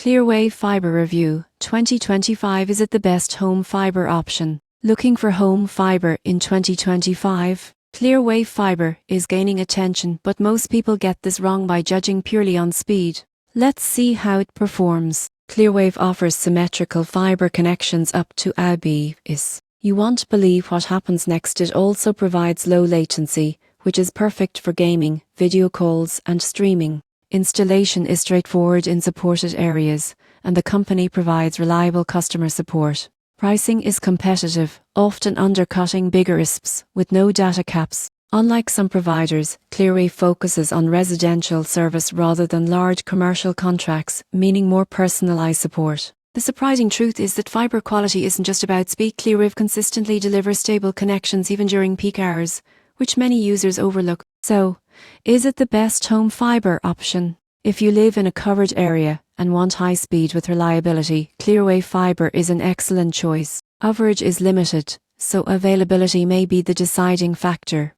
Clearwave Fiber Review 2025. Is it the best home fiber option? Looking for home fiber in 2025? Clearwave Fiber is gaining attention, but most people get this wrong by judging purely on speed. Let's see how it performs. Clearwave offers symmetrical fiber connections up to Mbps. You won't believe what happens next. It also provides low latency, which is perfect for gaming, video calls, and streaming. Installation is straightforward in supported areas, and the company provides reliable customer support. Pricing is competitive, often undercutting bigger ISPs with no data caps. Unlike some providers, Clearwave focuses on residential service rather than large commercial contracts, meaning more personalized support. The surprising truth is that fiber quality isn't just about speed. Clearwave consistently delivers stable connections even during peak hours, which many users overlook. So, is it the best home fiber option? If you live in a covered area and want high speed with reliability, Clearwave Fiber is an excellent choice. Coverage is limited, so availability may be the deciding factor.